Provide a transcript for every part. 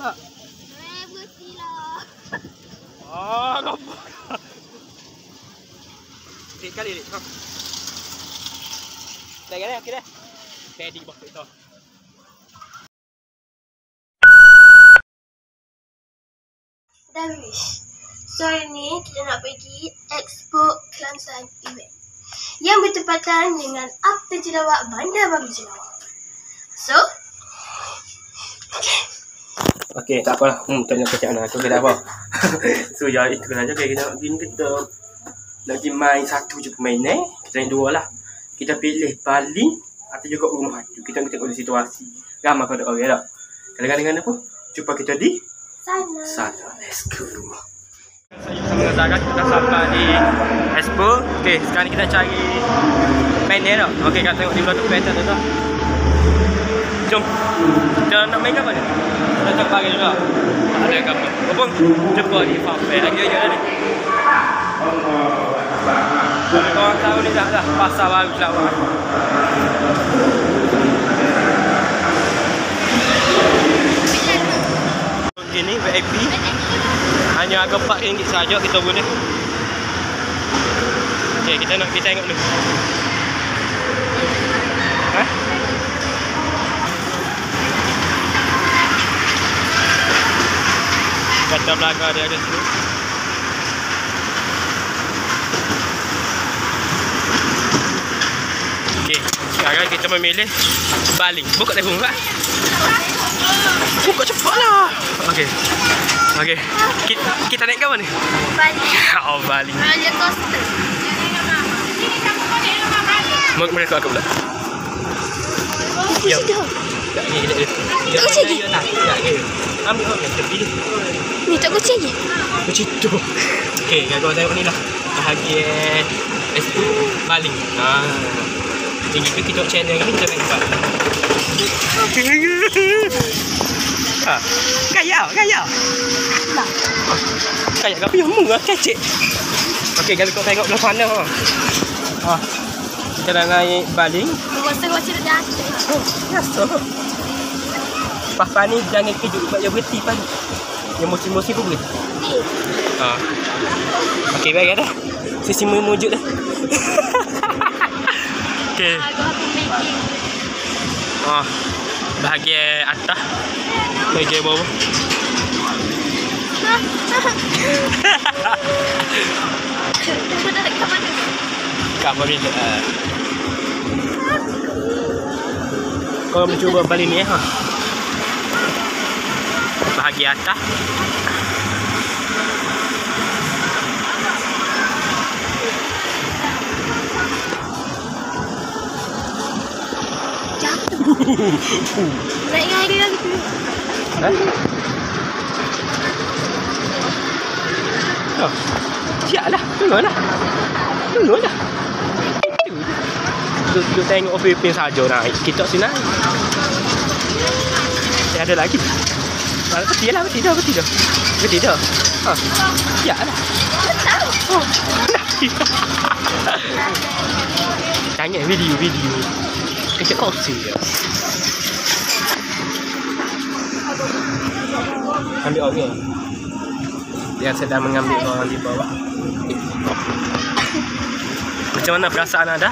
Tak. Berhentilah. Ah, nampak. Kali ni. Ha. Dah kan okey dah. Ready bos tu. Darwish. So hari ni kita nak pergi Expo Kelantan event yang bertepatan dengan Akta Jelawak Bandar Baru Jelawak. So, Okey, tak apalah. Tak nak kecak nak. Okey dah apa. So ya itu saja kita nak pergi main satu je permainan. Kita main dua lah. Kita pilih baling atau juga rumah tu. Kita tengok situasi. Ramai kau ada orang tak? Kadang-kadang dengan apa? Jumpa kita di sana. Let's go. Saya sama dengan Zara, kita sampai di Expo. Okey, sekarang kita cari mainan tak? Okey, kita tengok di belakang pattern tu. Jom. Kita nak main apa ni? Kita cakap pagi juga. Ada apa? Apa? Jumpa di farm fair. Lagi-lagi dah ni. Korang tahu ni dah lah. Pasar baru Jelawak. Ini VIP. Hanya harga RM4 saja kita boleh. Okey, kita tengok ni. Ha? Kata belakang dia ada situ. Okey, sekarang kita memilih baling. Buka telefon tak? Buka cepatlah. Okey. Okey. Kita naik ke mana? baling. Oh, baling. Roller coaster. Mereka ke pula? Ya. Tak ni dia. Tak kunci lagi. Tak ni. Ambil orang tepi dia. Ni tak kunci lagi. Macam tu. Okey, kau tengok ni lah. Bahagian Expo baling. Ini kita channel ni kita naik baling. Kaya. Tak. Kaya tapi yang murah kecil. Okey, kalau kau tengok belah sana kita dah naik baling. Rasa dah jatuh. Biasa. Papa ni jangan kejut sebab dia berhenti pagi. Yang musim-musim pun berhenti. Okey, baik dah. Sisi mewujud dah. Okey. Bahagian atas. Bahagian bawah. Kak bila kau mencuba baling ni bahagian atas. Naik lagi lagi. Siaplah, tunggulah. Duduk tengok Pipin saja naik. Kita sini naik. Ada lagi. Betul lah, betul dah. Siaplah. Jangan video. Kecil kursi. Ambil orang. Dia sedang mengambil orang di bawah. Macam mana perasaan anda?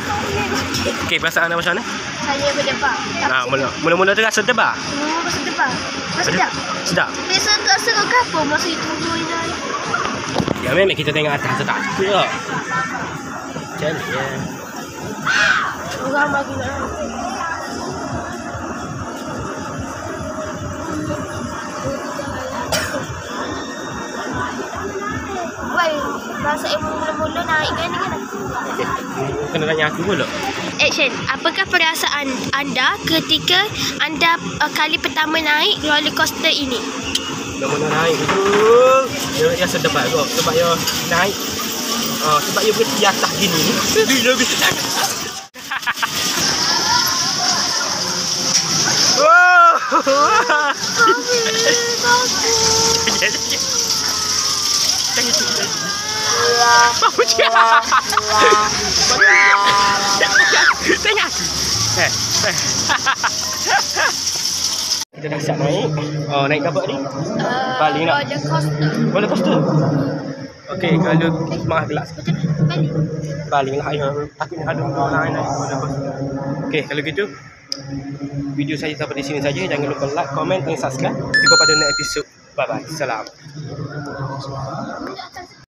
Okey, perasaan anda macam mana? Saya berdebar. Mula-mula tu rasa debar? Rasa debar. Sedap. Sedap? Biasa tak serang kapur masa itu dulu. Ya, memang kita tengok atas tu tak apa. Macam ni ya. Orang bagi nak. Woi, rasa mula-mula naik kan? Kena tanya aku dulu. Action. Apakah perasaan anda ketika anda kali pertama naik roller coaster ini? Mula-mula naik tu dia sedap agak sebab dia naik. Sebab dia berhenti atas gini ni. Dia lebih sedap. Tengok. Kita dah siap naik. Oh, naik apa ni? Bali nak? Roller coaster. Roller coaster? Okey, kalau maaf gelap. Betul Bali. Bali lah. Takutnya ada orang naik roller coaster. Okey, kalau gitu video saya sampai di sini saja. Jangan lupa like, komen dan subscribe. Jumpa pada next episode. Bye bye. Salam. Benda atas